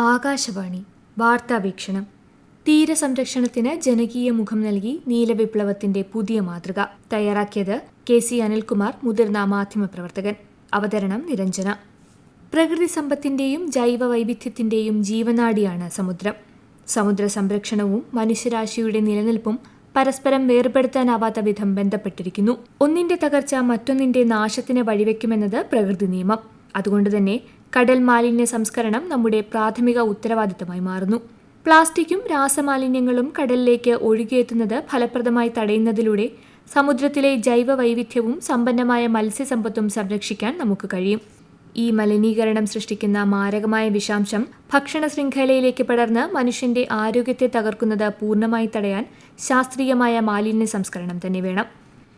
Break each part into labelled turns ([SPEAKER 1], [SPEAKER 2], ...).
[SPEAKER 1] ആകാശവാണി വാർത്താവീക്ഷണം. തീരസംരക്ഷണത്തിന് ജനകീയ മുഖം നൽകി നീലവിപ്ലവത്തിന്റെ പുതിയ മാതൃക. തയ്യാറാക്കിയത് KC അനിൽകുമാർ, മുതിർന്ന മാധ്യമപ്രവർത്തകൻ. അവതരണം നിരഞ്ജന. പ്രകൃതി സമ്പത്തിന്റെയും ജൈവ വൈവിധ്യത്തിന്റെയും ജീവനാഡിയാണ് സമുദ്രം. സമുദ്ര സംരക്ഷണവും മനുഷ്യരാശിയുടെ നിലനിൽപ്പും പരസ്പരം വേർപെടുത്താനാവാത്ത വിധം ബന്ധപ്പെട്ടിരിക്കുന്നു. ഒന്നിന്റെ തകർച്ച മറ്റൊന്നിന്റെ നാശത്തിന് വഴിവെക്കുമെന്നത് പ്രകൃതി നിയമം. അതുകൊണ്ടുതന്നെ കടൽ മാലിന്യ സംസ്കരണം നമ്മുടെ പ്രാഥമിക ഉത്തരവാദിത്തമായി മാറുന്നു. പ്ലാസ്റ്റിക്കും രാസമാലിന്യങ്ങളും കടലിലേക്ക് ഒഴുകിയെത്തുന്നത് ഫലപ്രദമായി തടയുന്നതിലൂടെ സമുദ്രത്തിലെ ജൈവ വൈവിധ്യവും സമ്പന്നമായ മത്സ്യസമ്പത്തും സംരക്ഷിക്കാൻ നമുക്ക് കഴിയും. ഈ മലിനീകരണം സൃഷ്ടിക്കുന്ന മാരകമായ വിഷാംശം ഭക്ഷണ ശൃംഖലയിലേക്ക് പടർന്ന് മനുഷ്യന്റെ ആരോഗ്യത്തെ തകർക്കുന്നത് പൂർണ്ണമായി തടയാൻ ശാസ്ത്രീയമായ മാലിന്യ സംസ്കരണം തന്നെ വേണം.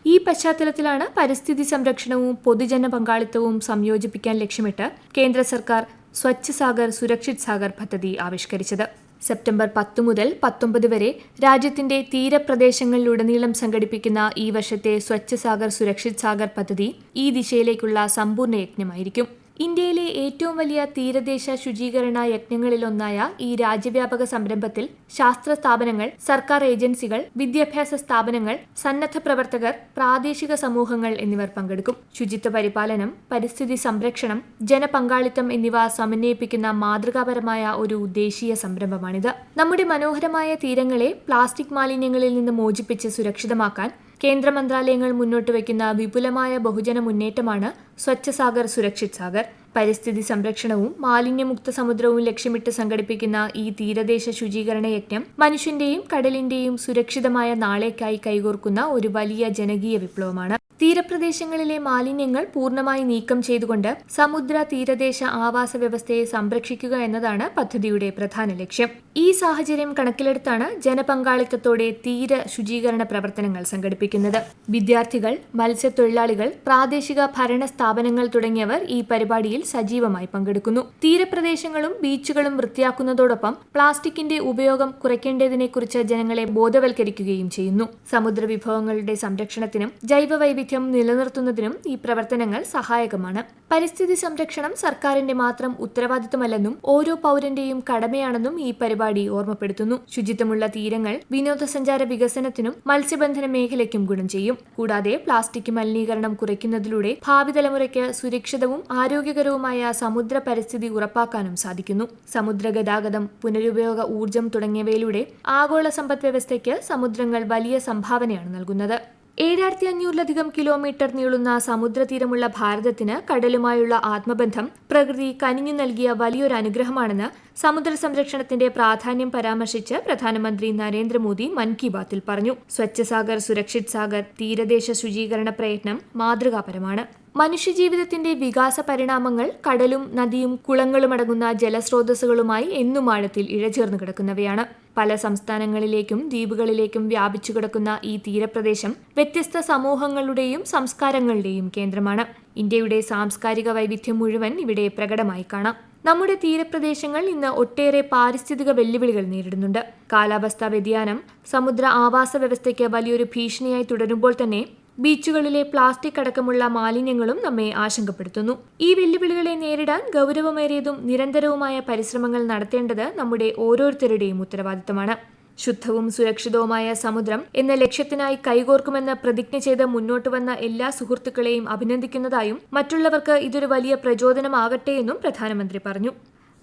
[SPEAKER 1] ഈ പശ്ചാത്തലത്തിലാണ് പരിസ്ഥിതി സംരക്ഷണവും പൊതുജന പങ്കാളിത്തവും സംയോജിപ്പിക്കാൻ ലക്ഷ്യമിട്ട് കേന്ദ്ര സർക്കാർ സ്വച്ഛ് സാഗർ സുരക്ഷിത് സാഗർ പദ്ധതി ആവിഷ്കരിച്ചത്. സെപ്റ്റംബർ 10 മുതൽ 19 വരെ രാജ്യത്തിന്റെ തീരപ്രദേശങ്ങളിലുടനീളം സംഘടിപ്പിക്കുന്ന ഈ വർഷത്തെ സ്വച്ഛ് സാഗർ സുരക്ഷിത് സാഗർ പദ്ധതി ഈ ദിശയിലേക്കുള്ള സമ്പൂർണ്ണ യജ്ഞമായിരിക്കും. ഇന്ത്യയിലെ ഏറ്റവും വലിയ തീരദേശ ശുചീകരണ യജ്ഞങ്ങളിലൊന്നായ ഈ രാജ്യവ്യാപക സംരംഭത്തിൽ ശാസ്ത്ര സ്ഥാപനങ്ങൾ, സർക്കാർ ഏജൻസികൾ, വിദ്യാഭ്യാസ സ്ഥാപനങ്ങൾ, സന്നദ്ധ പ്രവർത്തകർ, പ്രാദേശിക സമൂഹങ്ങൾ എന്നിവർ പങ്കെടുക്കും. ശുചിത്വ പരിപാലനം, പരിസ്ഥിതി സംരക്ഷണം, ജനപങ്കാളിത്തം എന്നിവ സമന്വയിപ്പിക്കുന്ന മാതൃകാപരമായ ഒരു ദേശീയ സംരംഭമാണിത്. നമ്മുടെ മനോഹരമായ തീരങ്ങളെ പ്ലാസ്റ്റിക് മാലിന്യങ്ങളിൽ നിന്ന് മോചിപ്പിച്ച് സുരക്ഷിതമാക്കാൻ കേന്ദ്ര മന്ത്രാലയങ്ങൾ മുന്നോട്ട് വയ്ക്കുന്ന വിപുലമായ ബഹുജന മുന്നേറ്റമാണ് സ്വച്ഛ് സാഗർ സുരക്ഷിത് സാഗർ. പരിസ്ഥിതി സംരക്ഷണവും മാലിന്യമുക്ത സമുദ്രവും ലക്ഷ്യമിട്ട് സംഘടിപ്പിക്കുന്ന ഈ തീരദേശ ശുചീകരണ യജ്ഞം മനുഷ്യന്റെയും കടലിന്റെയും സുരക്ഷിതമായ നാളേക്കായി കൈകോർക്കുന്ന ഒരു വലിയ ജനകീയ വിപ്ലവമാണ്. തീരപ്രദേശങ്ങളിലെ മാലിന്യങ്ങൾ പൂർണ്ണമായി നീക്കം ചെയ്തുകൊണ്ട് സമുദ്ര തീരദേശ ആവാസ വ്യവസ്ഥയെ സംരക്ഷിക്കുക എന്നതാണ് പദ്ധതിയുടെ പ്രധാന ലക്ഷ്യം. ഈ സാഹചര്യം കണക്കിലെടുത്താണ് ജനപങ്കാളിത്തത്തോടെ തീര ശുചീകരണ പ്രവർത്തനങ്ങൾ സംഘടിപ്പിക്കുന്നത്. വിദ്യാർത്ഥികൾ, മത്സ്യത്തൊഴിലാളികൾ, പ്രാദേശിക ഭരണ സ്ഥാപനങ്ങൾ തുടങ്ങിയവർ ഈ പരിപാടിയിൽ സജീവമായി പങ്കെടുക്കുന്നു. തീരപ്രദേശങ്ങളും ബീച്ചുകളും വൃത്തിയാക്കുന്നതോടൊപ്പം പ്ലാസ്റ്റിക്കിന്റെ ഉപയോഗം കുറയ്ക്കേണ്ടതിനെക്കുറിച്ച് ജനങ്ങളെ ബോധവൽക്കരിക്കുകയും ചെയ്യുന്നു. സമുദ്ര വിഭവങ്ങളുടെ സംരക്ഷണത്തിനും ജൈവവൈവിധ്യം നിലനിർത്തുന്നതിനും ഈ പ്രവർത്തനങ്ങൾ സഹായകമാണ്. പരിസ്ഥിതി സംരക്ഷണം സർക്കാരിന്റെ മാത്രം ഉത്തരവാദിത്തമല്ലെന്നും ഓരോ പൗരന്റെയും കടമയാണെന്നും ഈ പരിപാടി ഓർമ്മപ്പെടുത്തുന്നു. ശുചിത്വമുള്ള തീരങ്ങൾ വിനോദസഞ്ചാര വികസനത്തിനും മത്സ്യബന്ധന മേഖലയ്ക്കും ഗുണം ചെയ്യും. കൂടാതെ പ്ലാസ്റ്റിക് മലിനീകരണം കുറയ്ക്കുന്നതിലൂടെ ഭാവി തലമുറയ്ക്ക് സുരക്ഷിതവും ആരോഗ്യകരവുമായ സമുദ്ര പരിസ്ഥിതി ഉറപ്പാക്കാനും സാധിക്കുന്നു. സമുദ്ര ഗതാഗതം, പുനരുപയോഗ ഊർജ്ജം തുടങ്ങിയവയിലൂടെ ആഗോള സമ്പദ് വ്യവസ്ഥയ്ക്ക് സമുദ്രങ്ങൾ വലിയ സംഭാവനയാണ് നൽകുന്നത്. 7500-ലധികം കിലോമീറ്റർ നീളുന്ന സമുദ്രതീരമുള്ള ഭാരതത്തിന് കടലുമായുള്ള ആത്മബന്ധം പ്രകൃതി കനിഞ്ഞു നൽകിയ വലിയൊരു അനുഗ്രഹമാണെന്ന് സമുദ്ര സംരക്ഷണത്തിന്റെ പ്രാധാന്യം പരാമർശിച്ച് പ്രധാനമന്ത്രി നരേന്ദ്രമോദി മൻ കി ബാത്തിൽ പറഞ്ഞു. സ്വച്ഛ് സാഗർ സുരക്ഷിത് സാഗർ തീരദേശ ശുചീകരണ പ്രയത്നം മാതൃകാപരമാണ്. മനുഷ്യജീവിതത്തിന്റെ വികാസ പരിണാമങ്ങൾ കടലും നദിയും കുളങ്ങളുമടങ്ങുന്ന ജലസ്രോതസ്സുകളുമായി എന്നും ആഴത്തിൽ ഇഴചേർന്നു കിടക്കുന്നവയാണ്. പല സംസ്ഥാനങ്ങളിലേക്കും ദ്വീപുകളിലേക്കും വ്യാപിച്ചു കിടക്കുന്ന ഈ തീരപ്രദേശം വ്യത്യസ്ത സമൂഹങ്ങളുടെയും സംസ്കാരങ്ങളുടെയും കേന്ദ്രമാണ്. ഇന്ത്യയുടെ സാംസ്കാരിക വൈവിധ്യം മുഴുവൻ ഇവിടെ പ്രകടമായി കാണാം. നമ്മുടെ തീരപ്രദേശങ്ങൾ ഇന്ന് ഒട്ടേറെ പാരിസ്ഥിതിക വെല്ലുവിളികൾ നേരിടുന്നുണ്ട്. കാലാവസ്ഥാ വ്യതിയാനം സമുദ്ര ആവാസ വ്യവസ്ഥയ്ക്ക് വലിയൊരു ഭീഷണിയായി തുടരുമ്പോൾ തന്നെ ബീച്ചുകളിലെ പ്ലാസ്റ്റിക് അടക്കമുള്ള മാലിന്യങ്ങളും നമ്മെ ആശങ്കപ്പെടുത്തുന്നു. ഈ വെല്ലുവിളികളെ നേരിടാൻ ഗൗരവമേറിയതും നിരന്തരവുമായ പരിശ്രമങ്ങൾ നടത്തേണ്ടത് നമ്മുടെ ഓരോരുത്തരുടെയും ഉത്തരവാദിത്തമാണ്. ശുദ്ധവും സുരക്ഷിതവുമായ സമുദ്രം എന്ന ലക്ഷ്യത്തിനായി കൈകോർക്കുമെന്ന് പ്രതിജ്ഞ ചെയ്ത് മുന്നോട്ട് വന്ന എല്ലാ സുഹൃത്തുക്കളെയും അഭിനന്ദിക്കുന്നതായും മറ്റുള്ളവർക്ക് ഇതൊരു വലിയ പ്രചോദനമാകട്ടെ എന്നും പ്രധാനമന്ത്രി പറഞ്ഞു.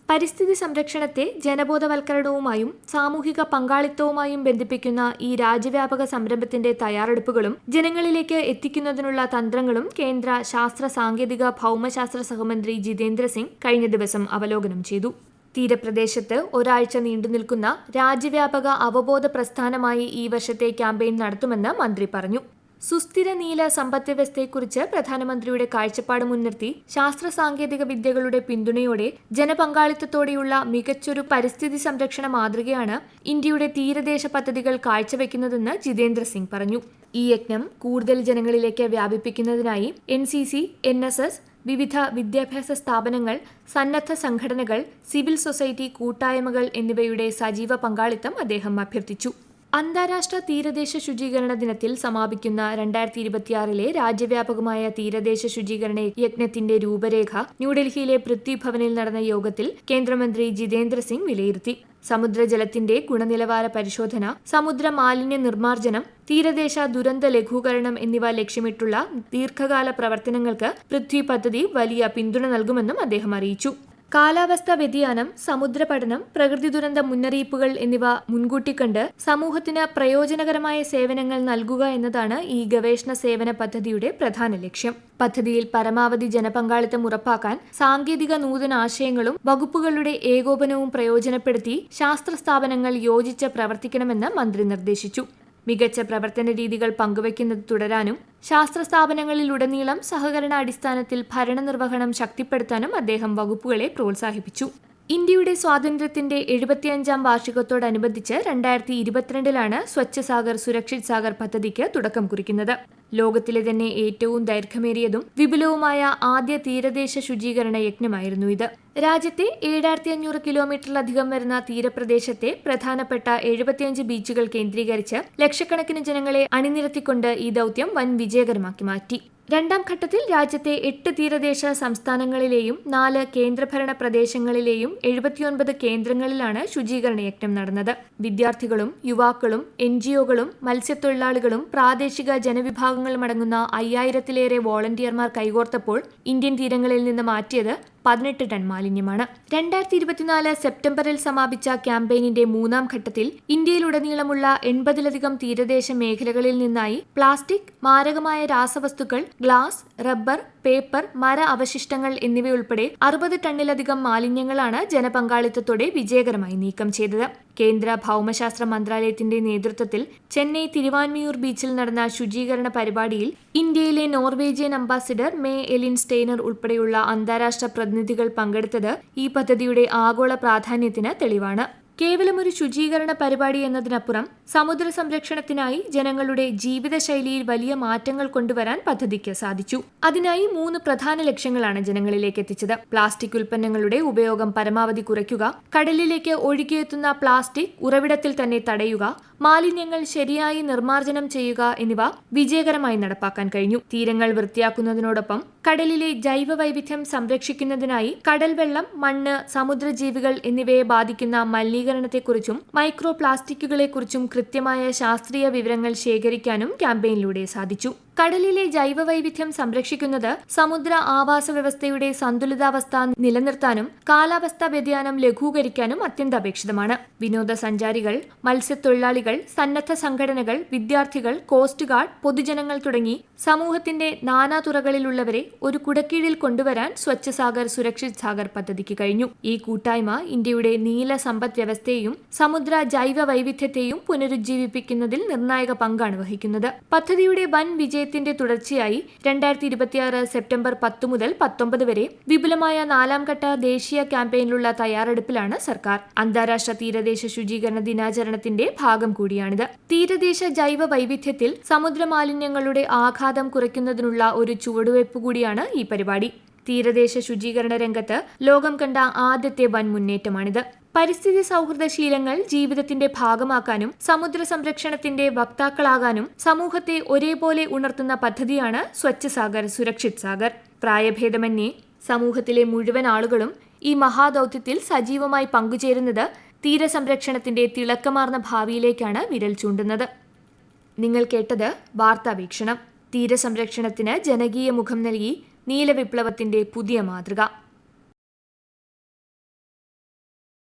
[SPEAKER 1] പരിസ്ഥിതി സംരക്ഷണത്തെ ജനബോധവൽക്കരണവുമായും സാമൂഹിക പങ്കാളിത്തവുമായും ബന്ധിപ്പിക്കുന്ന ഈ രാജ്യവ്യാപക സംരംഭത്തിന്റെ തയ്യാറെടുപ്പുകളും ജനങ്ങളിലേക്ക് എത്തിക്കുന്നതിനുള്ള തന്ത്രങ്ങളും കേന്ദ്ര ശാസ്ത്ര സാങ്കേതിക ഭൗമശാസ്ത്ര സഹമന്ത്രി ജിതേന്ദ്ര സിംഗ് കഴിഞ്ഞ ദിവസം അവലോകനം ചെയ്തു. തീരപ്രദേശത്ത് ഒരാഴ്ച നീണ്ടുനിൽക്കുന്ന രാജ്യവ്യാപക അവബോധ പ്രസ്ഥാനമായി ഈ വർഷത്തെ ക്യാമ്പയിൻ നടത്തുമെന്ന് മന്ത്രി പറഞ്ഞു. സുസ്ഥിര നീല സമ്പദ്വ്യവസ്ഥയെക്കുറിച്ച് പ്രധാനമന്ത്രിയുടെ കാഴ്ചപ്പാട് മുൻനിർത്തി ശാസ്ത്ര സാങ്കേതിക വിദ്യകളുടെ പിന്തുണയോടെ ജനപങ്കാളിത്തത്തോടെയുള്ള മികച്ചൊരു പരിസ്ഥിതി സംരക്ഷണ മാതൃകയാണ് ഇന്ത്യയുടെ തീരദേശ പദ്ധതികൾ കാഴ്ചവെക്കുന്നതെന്ന് ജിതേന്ദ്ര സിംഗ് പറഞ്ഞു. ഈ യജ്ഞം കൂടുതൽ ജനങ്ങളിലേക്ക് വ്യാപിപ്പിക്കുന്നതിനായി NCC, NSS, വിവിധ വിദ്യാഭ്യാസ സ്ഥാപനങ്ങൾ, സന്നദ്ധ സംഘടനകൾ, സിവിൽ സൊസൈറ്റി കൂട്ടായ്മകൾ എന്നിവയുടെ സജീവ പങ്കാളിത്തം അദ്ദേഹം അഭ്യർത്ഥിച്ചു. അന്താരാഷ്ട്ര തീരദേശ ശുചീകരണ ദിനത്തിൽ സമാപിക്കുന്ന 2026 രാജ്യവ്യാപകമായ തീരദേശ ശുചീകരണ യജ്ഞത്തിന്റെ രൂപരേഖ ന്യൂഡൽഹിയിലെ പൃഥ്വി ഭവനിൽ നടന്ന യോഗത്തിൽ കേന്ദ്രമന്ത്രി ജിതേന്ദ്ര സിംഗ് വിലയിരുത്തി. സമുദ്രജലത്തിന്റെ ഗുണനിലവാര പരിശോധന, സമുദ്ര മാലിന്യ നിർമ്മാർജ്ജനം, തീരദേശ ദുരന്ത ലഘൂകരണം എന്നിവ ലക്ഷ്യമിട്ടുള്ള ദീർഘകാല പ്രവർത്തനങ്ങൾക്ക് പൃഥ്വി പദ്ധതി വലിയ പിന്തുണ നൽകുമെന്നും അദ്ദേഹം അറിയിച്ചു. കാലാവസ്ഥാ വ്യതിയാനം, സമുദ്ര പഠനം, പ്രകൃതി ദുരന്ത മുന്നറിയിപ്പുകൾ എന്നിവ മുൻകൂട്ടി കണ്ട് സമൂഹത്തിന് പ്രയോജനകരമായ സേവനങ്ങൾ നൽകുക എന്നതാണ് ഈ ഗവേഷണ സേവന പദ്ധതിയുടെ പ്രധാന ലക്ഷ്യം. പദ്ധതിയിൽ പരമാവധി ജനപങ്കാളിത്തം ഉറപ്പാക്കാൻ സാങ്കേതിക നൂതനാശയങ്ങളും വകുപ്പുകളുടെ ഏകോപനവും പ്രയോജനപ്പെടുത്തി ശാസ്ത്ര സ്ഥാപനങ്ങൾ യോജിച്ച് പ്രവർത്തിക്കണമെന്ന് മന്ത്രി നിർദ്ദേശിച്ചു. മികച്ച പ്രവർത്തന രീതികൾ പങ്കുവയ്ക്കുന്നത് തുടരാനും ശാസ്ത്ര സ്ഥാപനങ്ങളിലുടനീളം സഹകരണ അടിസ്ഥാനത്തിൽ ഭരണനിർവഹണം ശക്തിപ്പെടുത്താനും അദ്ദേഹം വകുപ്പുകളെ പ്രോത്സാഹിപ്പിച്ചു. ഇന്ത്യയുടെ സ്വാതന്ത്ര്യത്തിന്റെ 75ാം വാർഷികത്തോടനുബന്ധിച്ച് 2022 സ്വച്ഛ് സാഗർ സുരക്ഷിത് സാഗർ പദ്ധതിക്ക് തുടക്കം കുറിക്കുന്നത്. ലോകത്തിലെ തന്നെ ഏറ്റവും ദൈർഘ്യമേറിയതും വിപുലവുമായ ആദ്യ തീരദേശ ശുചീകരണ യജ്ഞമായിരുന്നു ഇത്. രാജ്യത്തെ 7500 കിലോമീറ്ററിലധികം വരുന്ന തീരപ്രദേശത്തെ പ്രധാനപ്പെട്ട 75 ബീച്ചുകൾ കേന്ദ്രീകരിച്ച് ലക്ഷക്കണക്കിന് ജനങ്ങളെ അണിനിരത്തിക്കൊണ്ട് ഈ ദൌത്യം വൻ വിജയകരമാക്കി മാറ്റി. രണ്ടാം ഘട്ടത്തിൽ രാജ്യത്തെ 8 തീരദേശ സംസ്ഥാനങ്ങളിലെയും 4 കേന്ദ്രഭരണ പ്രദേശങ്ങളിലെയും 79 കേന്ദ്രങ്ങളിലാണ് ശുചീകരണ യജ്ഞം നടന്നത്. വിദ്യാർത്ഥികളും യുവാക്കളും NGOകളും മത്സ്യത്തൊഴിലാളികളും പ്രാദേശിക ജനവിഭാഗങ്ങളും അടങ്ങുന്ന 5000-ലേറെ വോളണ്ടിയർമാർ കൈകോർത്തപ്പോൾ ഇന്ത്യൻ തീരങ്ങളിൽ നിന്ന് മാറ്റിയത് 18 ടൺ മാലിന്യമാണ്. 2024 സെപ്റ്റംബറിൽ സമാപിച്ച ക്യാമ്പയിനിന്റെ 3ാം ഘട്ടത്തിൽ ഇന്ത്യയിലുടനീളമുള്ള 80-ലധികം തീരദേശ മേഖലകളിൽ നിന്നായി പ്ലാസ്റ്റിക്, മാരകമായ രാസവസ്തുക്കൾ, ഗ്ലാസ്, റബ്ബർ, പേപ്പർ, മര അവശിഷ്ടങ്ങൾ എന്നിവയുൾപ്പെടെ 60 ടണ്ണിലധികം മാലിന്യങ്ങളാണ് ജനപങ്കാളിത്തത്തോടെ വിജയകരമായി നീക്കം ചെയ്തത്. കേന്ദ്ര ഭൗമശാസ്ത്ര മന്ത്രാലയത്തിന്റെ നേതൃത്വത്തിൽ ചെന്നൈ തിരുവാൻമിയൂർ ബീച്ചിൽ നടന്ന ശുചീകരണ പരിപാടിയിൽ ഇന്ത്യയിലെ Norwegian ambassador may Elin Steiner ഉൾപ്പെടെയുള്ള അന്താരാഷ്ട്ര പ്രതിനിധികൾ പങ്കെടുത്തത് ഈ പദ്ധതിയുടെ ആഗോള പ്രാധാന്യത്തിന് തെളിവാണ്. കേവലം ഒരു ശുചീകരണ പരിപാടി എന്നതിനപ്പുറം സമുദ്ര സംരക്ഷണത്തിനായി ജനങ്ങളുടെ ജീവിതശൈലിയിൽ വലിയ മാറ്റങ്ങൾ കൊണ്ടുവരാൻ പദ്ധതിക്ക് സാധിച്ചു. അതിനായി 3 പ്രധാന ലക്ഷ്യങ്ങളാണ് ജനങ്ങളിലേക്ക് എത്തിച്ചത്. പ്ലാസ്റ്റിക് ഉൽപ്പന്നങ്ങളുടെ ഉപയോഗം പരമാവധി കുറയ്ക്കുക, കടലിലേക്ക് ഒഴുകിയെത്തുന്ന പ്ലാസ്റ്റിക് ഉറവിടത്തിൽ തന്നെ തടയുക, മാലിന്യങ്ങൾ ശരിയായി നിർമ്മാർജ്ജനം ചെയ്യുക എന്നിവ വിജയകരമായി നടപ്പാക്കാൻ കഴിഞ്ഞു. തീരങ്ങൾ വൃത്തിയാക്കുന്നതിനോടൊപ്പം കടലിലെ ജൈവ വൈവിധ്യം സംരക്ഷിക്കുന്നതിനായി കടൽ വെള്ളം, മണ്ണ്, സമുദ്രജീവികൾ എന്നിവയെ ബാധിക്കുന്ന മലിനീകരണത്തെക്കുറിച്ചും മൈക്രോ പ്ലാസ്റ്റിക്കുകളെക്കുറിച്ചും കൃത്യമായ ശാസ്ത്രീയ വിവരങ്ങൾ ശേഖരിക്കാനും ക്യാമ്പയിനിലൂടെ സാധിച്ചു. കടലിലെ ജൈവ വൈവിധ്യം സംരക്ഷിക്കുന്നത് സമുദ്ര ആവാസ വ്യവസ്ഥയുടെ സന്തുലിതാവസ്ഥ നിലനിർത്താനും കാലാവസ്ഥാ വ്യതിയാനം ലഘൂകരിക്കാനും അത്യന്താപേക്ഷിതമാണ്. വിനോദസഞ്ചാരികൾ, മത്സ്യത്തൊഴിലാളികൾ, സന്നദ്ധ സംഘടനകൾ, വിദ്യാർത്ഥികൾ, കോസ്റ്റ് ഗാർഡ്, പൊതുജനങ്ങൾ തുടങ്ങി സമൂഹത്തിന്റെ നാനാതുറകളിലുള്ളവരെ ഒരു കുടക്കീഴിൽ കൊണ്ടുവരാൻ സ്വച്ഛ് സാഗർ സുരക്ഷിത് സാഗർ പദ്ധതിക്ക് കഴിഞ്ഞു. ഈ കൂട്ടായ്മ ഇന്ത്യയുടെ നീല സമ്പദ് വ്യവസ്ഥയെയും സമുദ്ര ജൈവ വൈവിധ്യത്തെയും പുനരുജ്ജീവിപ്പിക്കുന്നതിൽ നിർണായക പങ്കാണ് വഹിക്കുന്നത്. പദ്ധതിയുടെ വൻ വിജയത്തിന്റെ തുടർച്ചയായി 2026 സെപ്റ്റംബർ 10 മുതൽ 19 വരെ വിപുലമായ 4ാം ഘട്ട ദേശീയ ക്യാമ്പയിനിലുള്ള തയ്യാറെടുപ്പിലാണ് സർക്കാർ. അന്താരാഷ്ട്ര തീരദേശ ശുചീകരണ ദിനാചരണത്തിന്റെ ഭാഗം കൂടിയാണിത്. തീരദേശ ജൈവ വൈവിധ്യത്തിൽ സമുദ്ര മാലിന്യങ്ങളുടെ ആഘാതം കുറയ്ക്കുന്നതിനുള്ള ഒരു ചുവടുവയ്പ് കൂടിയാണ് ഈ പരിപാടി. തീരദേശ ശുചീകരണ രംഗത്ത് ലോകം കണ്ട ആദ്യത്തെ വൻ മുന്നേറ്റമാണിത്. പരിസ്ഥിതി സൗഹൃദ ശീലങ്ങൾ ജീവിതത്തിന്റെ ഭാഗമാക്കാനും സമുദ്ര സംരക്ഷണത്തിന്റെ വക്താക്കളാകാനും സമൂഹത്തെ ഒരേപോലെ ഉണർത്തുന്ന പദ്ധതിയാണ് സ്വച്ഛ് സാഗർ സുരക്ഷിത് സാഗർ. പ്രായഭേദമന്യേ സമൂഹത്തിലെ മുഴുവൻ ആളുകളും ഈ മഹാദൌത്യത്തിൽ സജീവമായി പങ്കുചേരുന്നത് തീരസംരക്ഷണത്തിന്റെ തിളക്കമാർന്ന ഭാവിയിലേക്കാണ് വിരൽ ചൂണ്ടുന്നത്. നിങ്ങൾ കേട്ടത് വാർത്താവീക്ഷണം. തീരസംരക്ഷണത്തിന് ജനകീയ മുഖം നൽകി നീലവിപ്ലവത്തിന്റെ പുതിയ മാതൃക.